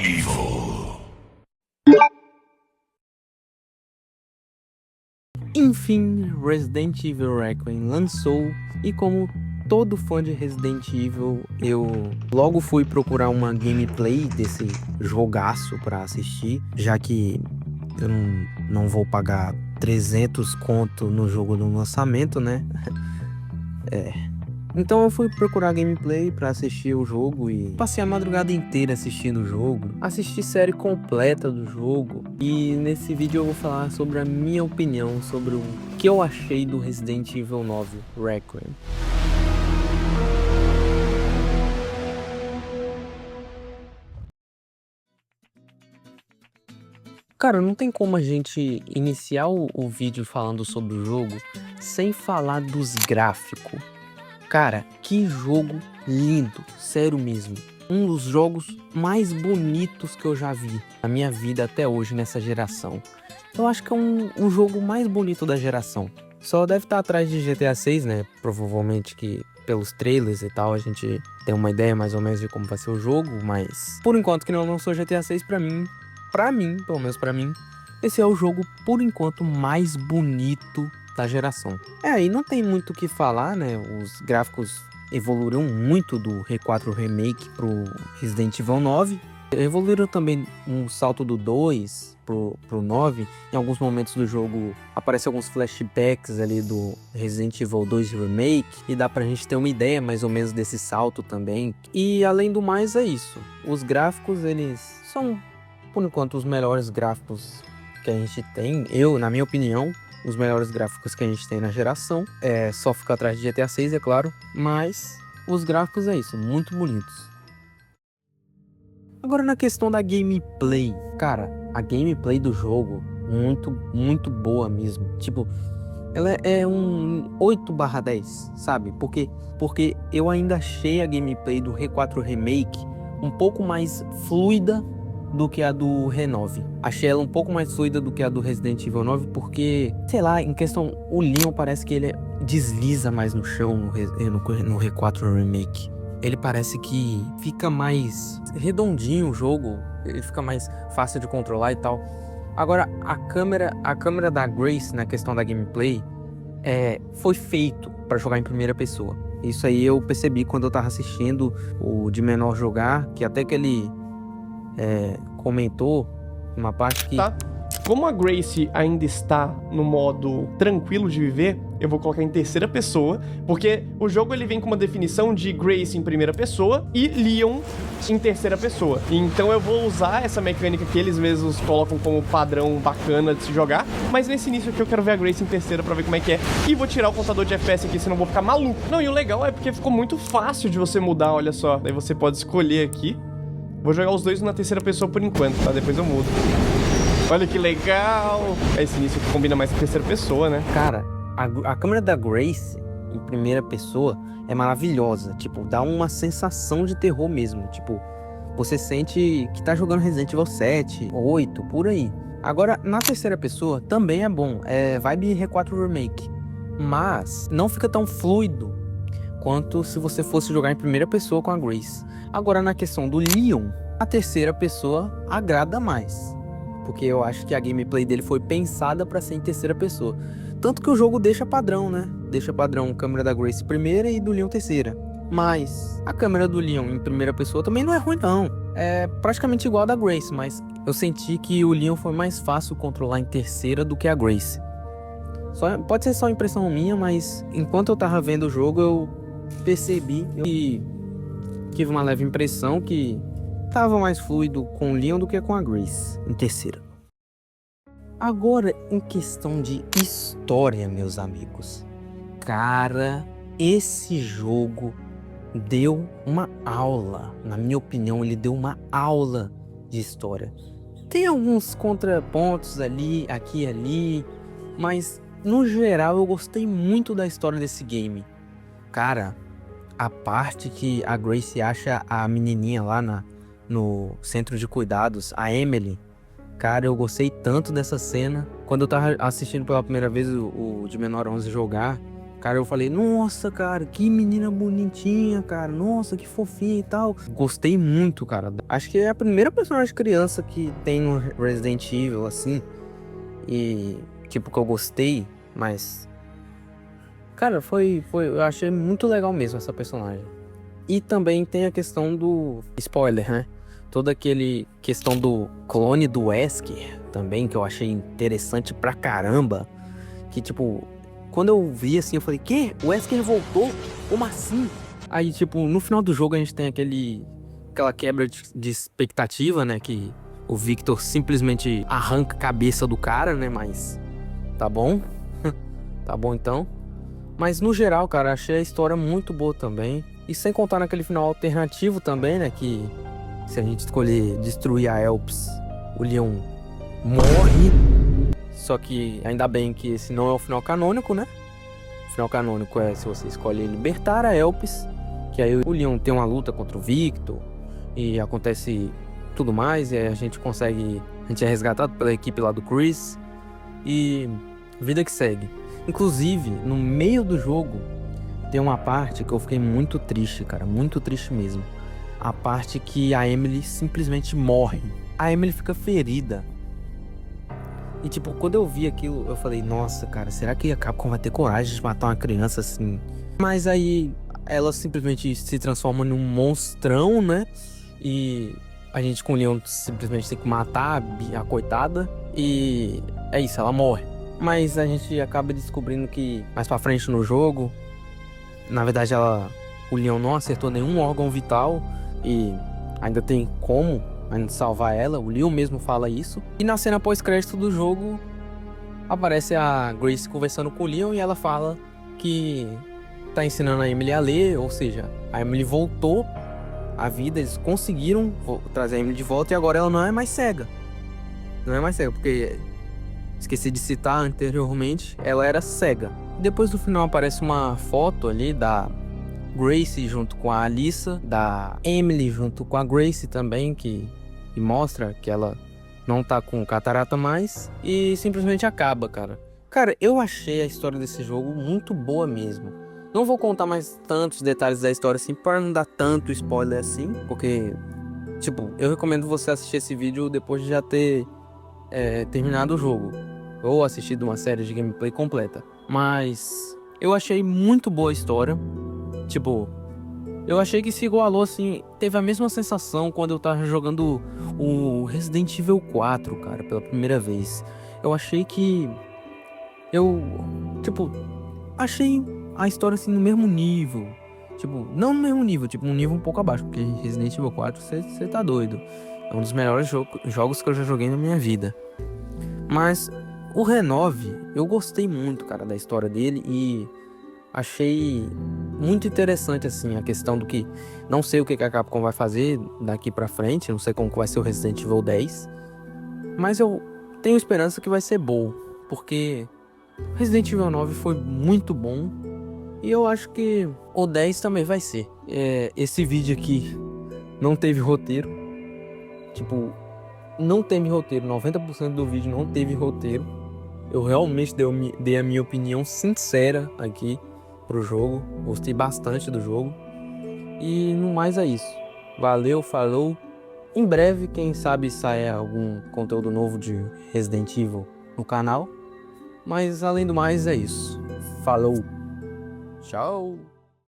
Evil. Enfim, Resident Evil Requiem lançou e como todo fã de Resident Evil, eu logo fui procurar uma gameplay desse jogaço pra assistir, já que eu não vou pagar 300 conto no jogo no lançamento, né? Então eu fui procurar gameplay pra assistir o jogo e passei a madrugada inteira assistindo o jogo. Assisti série completa do jogo e nesse vídeo eu vou falar sobre a minha opinião sobre o que eu achei do Resident Evil 9 Requiem. Cara, não tem como a gente iniciar o vídeo falando sobre o jogo sem falar dos gráficos. Cara, que jogo lindo, sério mesmo. Um dos jogos mais bonitos que eu já vi na minha vida até hoje nessa geração. Eu acho que é um jogo mais bonito da geração. Só deve estar atrás de GTA 6, né? Provavelmente que pelos trailers e tal a gente tem uma ideia mais ou menos de como vai ser o jogo, mas por enquanto que não lançou GTA 6 pra mim, pelo menos pra mim, esse é o jogo por enquanto mais bonito da geração. E não tem muito o que falar, né? Os gráficos evoluíram muito do R4 Remake pro Resident Evil 9. Evoluíram também um salto do 2 pro 9. Em alguns momentos do jogo aparecem alguns flashbacks ali do Resident Evil 2 Remake e dá pra gente ter uma ideia mais ou menos desse salto também. E além do mais é isso. Os gráficos, eles são, por enquanto, os melhores gráficos que a gente tem. Na minha opinião, os melhores gráficos que a gente tem na geração. Só fica atrás de GTA 6, é claro. Mas os gráficos é isso, muito bonitos. Agora na questão da gameplay. Cara, a gameplay do jogo, muito boa mesmo. Tipo, ela é um 8/10, sabe? Porque eu ainda achei a gameplay do R4 Remake um pouco mais fluida do que a do Re9. Achei ela um pouco mais fluida do que a do Resident Evil 9, porque, sei lá, em questão, o Leon parece que ele desliza mais no chão no R4 Remake. Ele parece que fica mais redondinho o jogo, ele fica mais fácil de controlar e tal. Agora, a câmera da Grace na questão da gameplay foi feito para jogar em primeira pessoa. Isso aí eu percebi quando eu tava assistindo o de menor jogar, que até que ele comentou uma parte que... Tá? Como a Grace ainda está no modo tranquilo de viver, eu vou colocar em terceira pessoa, porque o jogo ele vem com uma definição de Grace em primeira pessoa e Leon em terceira pessoa. Então eu vou usar essa mecânica que eles mesmos colocam como padrão bacana de se jogar, mas nesse início aqui eu quero ver a Grace em terceira pra ver como é que é. E vou tirar o contador de FPS aqui, senão eu vou ficar maluco. Não, e o legal é porque ficou muito fácil de você mudar, olha só. Daí você pode escolher aqui. Vou jogar os dois na terceira pessoa por enquanto, tá? Depois eu mudo. Olha que legal! Esse início que combina mais com a terceira pessoa, né? Cara, a câmera da Grace em primeira pessoa é maravilhosa. Tipo, dá uma sensação de terror mesmo. Tipo, você sente que tá jogando Resident Evil 7, 8, por aí. Agora, na terceira pessoa também é bom. É vibe R4 Remake. Mas não fica tão fluido quanto se você fosse jogar em primeira pessoa com a Grace. Agora, na questão do Leon, a terceira pessoa agrada mais, porque eu acho que a gameplay dele foi pensada para ser em terceira pessoa. Tanto que o jogo deixa padrão, né? Deixa padrão câmera da Grace primeira e do Leon terceira. Mas a câmera do Leon em primeira pessoa também não é ruim, não. É praticamente igual a da Grace, mas eu senti que o Leon foi mais fácil controlar em terceira do que a Grace. Pode ser só impressão minha, mas enquanto eu tava vendo o jogo, eu percebi e tive uma leve impressão que tava mais fluido com o Leon do que com a Grace em terceira. Agora, em questão de história, meus amigos. Cara, esse jogo deu uma aula. Na minha opinião, ele deu uma aula de história. Tem alguns contrapontos ali, aqui e ali, mas no geral eu gostei muito da história desse game. Cara, a parte que a Grace acha a menininha lá no centro de cuidados, a Emily. Cara, eu gostei tanto dessa cena. Quando eu tava assistindo pela primeira vez o de menor 11 jogar, Cara, eu falei, nossa, cara, que menina bonitinha, cara. Nossa, que fofinha e tal. Gostei muito, cara. Acho que é a primeira personagem criança que tem no Resident Evil, assim. E, tipo, que eu gostei, mas... Cara, eu achei muito legal mesmo essa personagem. E também tem a questão do... Spoiler, né? Toda aquele questão do clone do Wesker também, que eu achei interessante pra caramba. Que, tipo... Quando eu vi assim, eu falei, quê? O Wesker voltou? Como assim? Aí, tipo, no final do jogo a gente tem aquela quebra de expectativa, né? Que o Victor simplesmente arranca a cabeça do cara, né? Mas tá bom. Tá bom então. Mas no geral, cara, achei a história muito boa também. E sem contar naquele final alternativo também, né? Que se a gente escolher destruir a Elps, o Leon morre. Só que ainda bem que esse não é o final canônico, né? O final canônico é se você escolhe libertar a Elpis, que aí o Leon tem uma luta contra o Victor e acontece tudo mais, e aí a gente é resgatado pela equipe lá do Chris e vida que segue. Inclusive, no meio do jogo tem uma parte que eu fiquei muito triste, cara, muito triste mesmo. A parte que a Emily simplesmente morre. A Emily fica ferida. E tipo, quando eu vi aquilo, eu falei, nossa, cara, será que a Capcom vai ter coragem de matar uma criança assim? Mas aí ela simplesmente se transforma num monstrão, né? E a gente com o Leon simplesmente tem que matar a coitada. E é isso, ela morre. Mas a gente acaba descobrindo que mais pra frente no jogo, na verdade o Leon não acertou nenhum órgão vital e ainda tem como salvar ela, o Leon mesmo fala isso. E na cena pós-crédito do jogo, aparece a Grace conversando com o Leon e ela fala que tá ensinando a Emily a ler, ou seja, a Emily voltou à vida, eles conseguiram trazer a Emily de volta e agora ela não é mais cega. Não é mais cega, porque esqueci de citar anteriormente, ela era cega. Depois do final aparece uma foto ali da Grace junto com a Alyssa, da Emily junto com a Grace também, que mostra que ela não tá com catarata mais e simplesmente acaba, cara. Cara, eu achei a história desse jogo muito boa mesmo. Não vou contar mais tantos detalhes da história assim, para não dar tanto spoiler assim, porque, tipo, eu recomendo você assistir esse vídeo depois de já ter terminado o jogo, ou assistido uma série de gameplay completa. Mas eu achei muito boa a história, tipo... Eu achei que se igualou, assim, teve a mesma sensação quando eu tava jogando o Resident Evil 4, cara, pela primeira vez. Eu achei que... achei a história, assim, no mesmo nível. Tipo, não no mesmo nível, tipo, um nível um pouco abaixo, porque Resident Evil 4, você tá doido. É um dos melhores jogos que eu já joguei na minha vida. Mas o Renove, eu gostei muito, cara, da história dele e... achei muito interessante, assim, a questão do que... Não sei o que a Capcom vai fazer daqui pra frente, não sei como vai ser o Resident Evil 10. Mas eu tenho esperança que vai ser bom, porque Resident Evil 9 foi muito bom. E eu acho que o 10 também vai ser. Esse vídeo aqui não teve roteiro. Tipo, não teve roteiro, 90% do vídeo não teve roteiro. Eu realmente dei a minha opinião sincera aqui pro jogo, gostei bastante do jogo. E no mais é isso. Valeu, falou. Em breve, quem sabe sair algum conteúdo novo de Resident Evil no canal. Mas além do mais é isso. Falou. Tchau.